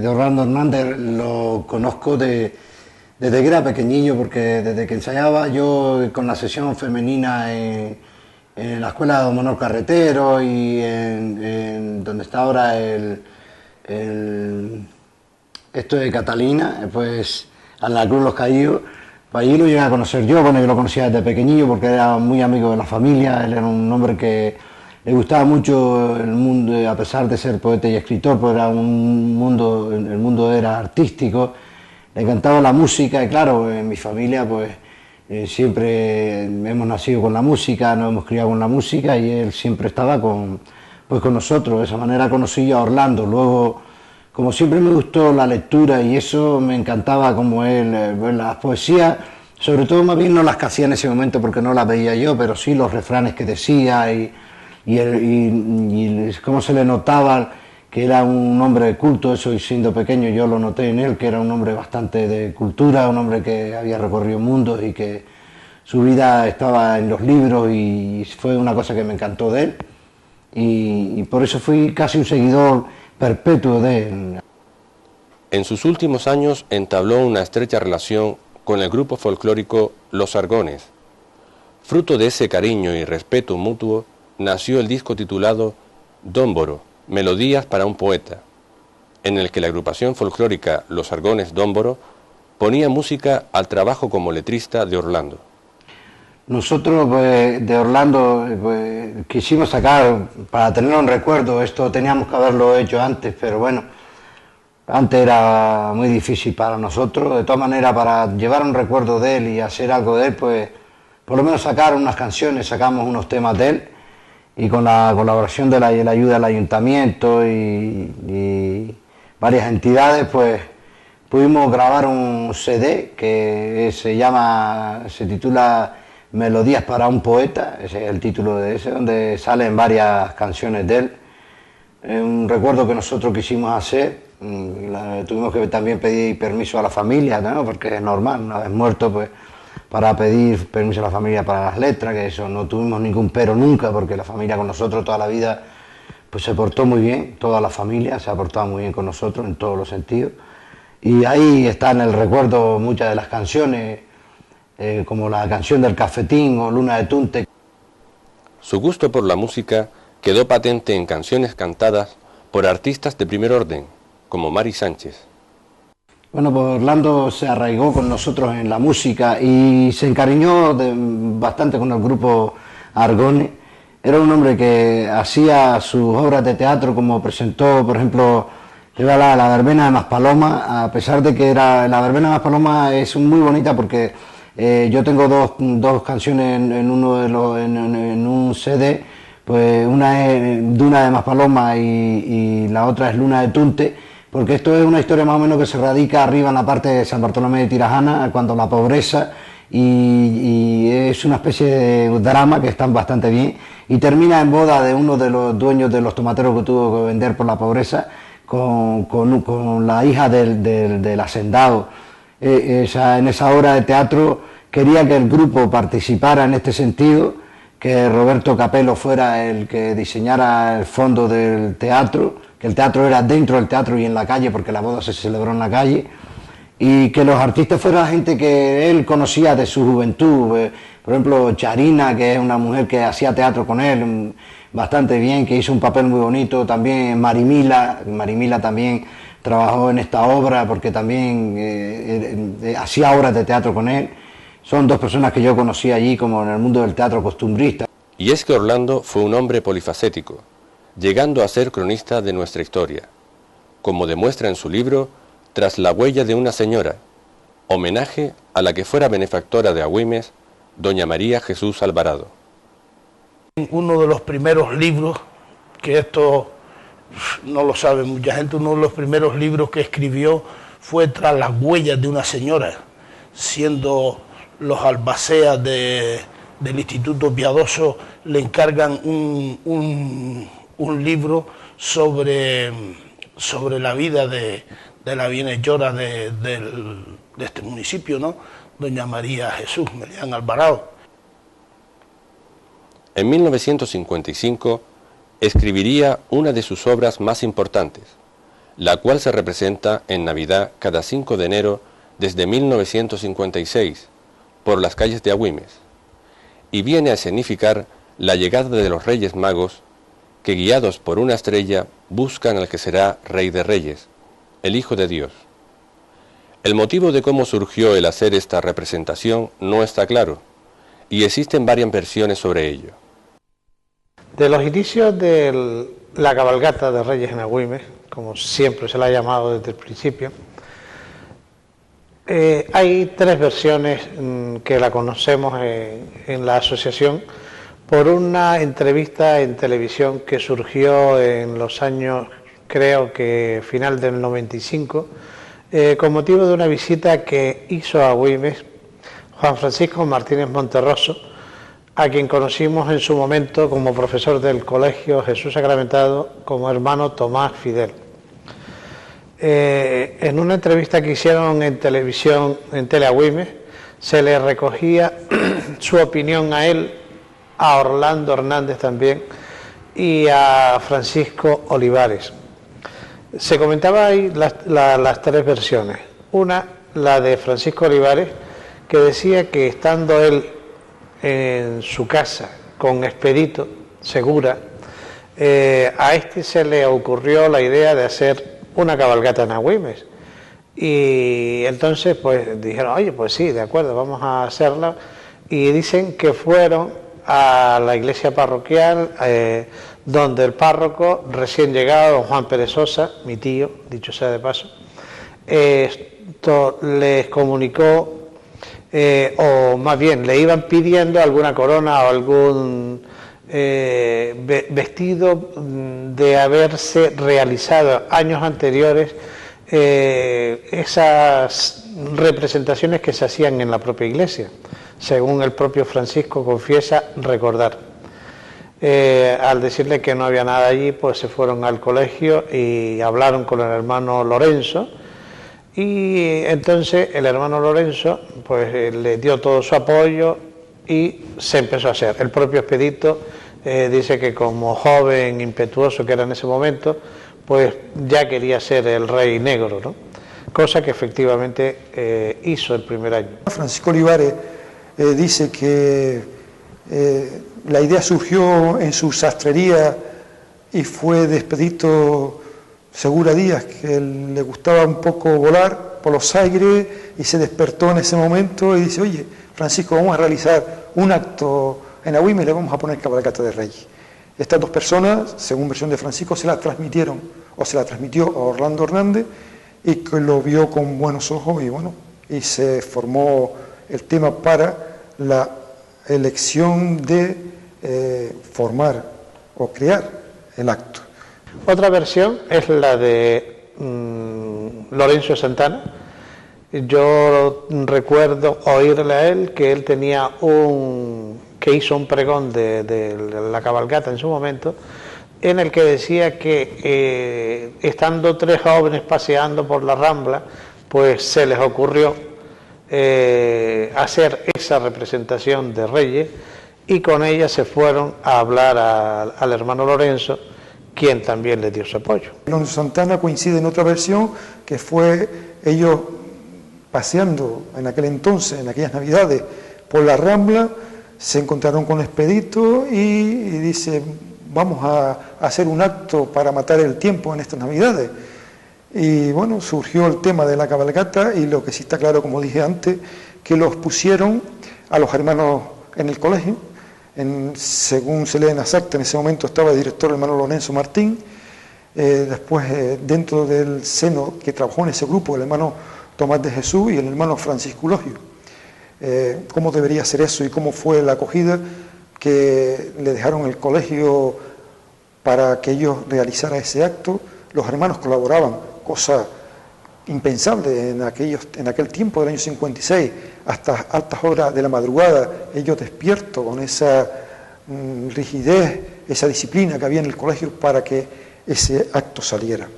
De Orlando Hernández lo conozco desde que era pequeñillo, porque desde que ensayaba yo con la sesión femenina en la escuela de Don Manuel Carretero y en donde está ahora esto de Catalina, pues a la Cruz Los Caídos, pues allí lo llegué a conocer yo. Bueno, yo lo conocía desde pequeñillo porque era muy amigo de la familia. Él era un hombre que le gustaba mucho el mundo, a pesar de ser poeta y escritor, pues era un mundo, el mundo era artístico, le encantaba la música y claro, en mi familia pues siempre hemos nacido con la música, nos hemos criado con la música y él siempre estaba con nosotros. De esa manera conocí yo a Orlando. Luego, como siempre me gustó la lectura y eso, me encantaba como él, las poesías, sobre todo más bien no las que hacía en ese momento porque no las veía yo, pero sí los refranes que decía y cómo se le notaba que era un hombre de culto. Eso, y siendo pequeño yo lo noté en él, que era un hombre bastante de cultura, un hombre que había recorrido mundos y que su vida estaba en los libros, y fue una cosa que me encantó de él y por eso fui casi un seguidor perpetuo de él. En sus últimos años entabló una estrecha relación con el grupo folclórico Los Argones. Fruto de ese cariño y respeto mutuo, nació el disco titulado Dómboro, Melodías para un Poeta, en el que la agrupación folclórica Los Argones Dómboro ponía música al trabajo como letrista de Orlando. Nosotros pues, de Orlando pues, quisimos sacar, para tener un recuerdo, esto teníamos que haberlo hecho antes, pero bueno, antes era muy difícil para nosotros. De todas maneras, para llevar un recuerdo de él y hacer algo de él, pues por lo menos sacar unas canciones, sacamos unos temas de él, y con la colaboración de la ayuda del ayuntamiento y varias entidades, pues pudimos grabar un CD que se titula Melodías para un Poeta, ese es el título de ese, donde salen varias canciones de él. Un recuerdo que nosotros quisimos hacer. Tuvimos que también pedir permiso a la familia, ¿no? Porque es normal, una vez muerto, pues para pedir permiso a la familia para las letras, que eso no tuvimos ningún pero nunca, porque la familia con nosotros toda la vida pues se portó muy bien, toda la familia se ha portado muy bien con nosotros en todos los sentidos, y ahí está en el recuerdo muchas de las canciones, como la canción del Cafetín o Luna de Tunte. Su gusto por la música quedó patente en canciones cantadas por artistas de primer orden, como Mari Sánchez. Bueno, pues Orlando se arraigó con nosotros en la música y se encariñó bastante con el grupo Argones. Era un hombre que hacía sus obras de teatro, como presentó, por ejemplo, la verbena de Maspaloma, a pesar de que la verbena de Maspaloma es muy bonita porque yo tengo dos canciones en un CD, pues una es Duna de Maspaloma y la otra es Luna de Tunte, porque esto es una historia más o menos que se radica arriba en la parte de San Bartolomé de Tirajana, cuando la pobreza, y es una especie de drama que está bastante bien, y termina en boda de uno de los dueños de los tomateros que tuvo que vender por la pobreza con la hija del hacendado. En esa obra de teatro quería que el grupo participara en este sentido, que Roberto Capello fuera el que diseñara el fondo del teatro, que el teatro era dentro del teatro y en la calle, porque la boda se celebró en la calle, y que los artistas fueran gente que él conocía de su juventud. Por ejemplo, Charina, que es una mujer que hacía teatro con él bastante bien, que hizo un papel muy bonito. También Marimila también trabajó en esta obra porque también hacía obras de teatro con él. Son dos personas que yo conocí allí como en el mundo del teatro costumbrista. Y es que Orlando fue un hombre polifacético, llegando a ser cronista de nuestra historia, como demuestra en su libro Tras la huella de una señora, homenaje a la que fuera benefactora de Agüimes, doña María Jesús Alvarado. Uno de los primeros libros, que esto no lo sabe mucha gente, uno de los primeros libros que escribió fue Tras las huellas de una señora, siendo los albaceas del Instituto Piadoso le encargan un libro sobre la vida de la bienhechora de este municipio, ¿no? Doña María Jesús Melián Alvarado. En 1955 escribiría una de sus obras más importantes, la cual se representa en Navidad cada 5 de enero desde 1956 por las calles de Agüimes, y viene a significar la llegada de los Reyes Magos que, guiados por una estrella, buscan al que será Rey de Reyes, el Hijo de Dios. El motivo de cómo surgió el hacer esta representación no está claro, y existen varias versiones sobre ello. De los inicios de la cabalgata de Reyes en Agüimes, como siempre se la ha llamado desde el principio, hay tres versiones que la conocemos en la asociación por una entrevista en televisión que surgió en los años, creo que final del 95, con motivo de una visita que hizo a Agüimes Juan Francisco Martínez Monterroso, a quien conocimos en su momento como profesor del Colegio Jesús Sacramentado, como hermano Tomás Fidel. En una entrevista que hicieron en televisión, en Teleagüimes, se le recogía su opinión a él, a Orlando Hernández también y a Francisco Olivares. Se comentaba ahí las tres versiones. Una, la de Francisco Olivares, que decía que estando él en su casa con Expedito Segura, a este se le ocurrió la idea de hacer una cabalgata en Agüimes, y entonces pues dijeron, oye, pues sí, de acuerdo, vamos a hacerla, y dicen que fueron a la iglesia parroquial, donde el párroco recién llegado, don Juan Pérez Sosa, mi tío, dicho sea de paso, esto les comunicó, o más bien le iban pidiendo alguna corona o algún vestido de haberse realizado años anteriores, esas representaciones que se hacían en la propia iglesia, según el propio Francisco confiesa recordar. Al decirle que no había nada allí, pues se fueron al colegio y hablaron con el hermano Lorenzo, y entonces el hermano Lorenzo pues le dio todo su apoyo y se empezó a hacer. El propio Expedito dice que como joven impetuoso que era en ese momento, pues ya quería ser el rey negro, ¿no? Cosa que efectivamente hizo el primer año. Francisco Olivares dice que la idea surgió en su sastrería y fue de Expedito Segura Díaz, que le gustaba un poco volar por los aires y se despertó en ese momento y dice, oye, Francisco, vamos a realizar un acto en Agüimes y le vamos a poner cabalgata de Reyes. Estas dos personas, según versión de Francisco, se la transmitieron, o se la transmitió a Orlando Hernández, y que lo vio con buenos ojos, y bueno, y se formó el tema para la elección de formar o crear el acto. Otra versión es la de Lorenzo Santana. Yo recuerdo oírle a él que él tenía que hizo un pregón de la cabalgata en su momento, en el que decía que estando tres jóvenes paseando por la Rambla, pues se les ocurrió hacer esa representación de Reyes, y con ella se fueron a hablar al hermano Lorenzo, quien también le dio su apoyo. Lorenzo Santana coincide en otra versión, que fue ellos paseando en aquel entonces, en aquellas navidades, por la Rambla, se encontraron con Expedito y dice, vamos a hacer un acto para matar el tiempo en estas navidades. Y bueno, surgió el tema de la cabalgata, y lo que sí está claro, como dije antes, que los pusieron a los hermanos en el colegio. Según se lee en las actas, en ese momento estaba el director el hermano Lorenzo Martín, después dentro del seno que trabajó en ese grupo el hermano Tomás de Jesús y el hermano Francisco Logio. ¿Cómo debería ser eso y cómo fue la acogida que le dejaron el colegio para que ellos realizaran ese acto? Los hermanos colaboraban, cosa impensable en aquel tiempo del año 56, hasta altas horas de la madrugada, ellos despiertos con esa rigidez, esa disciplina que había en el colegio para que ese acto saliera.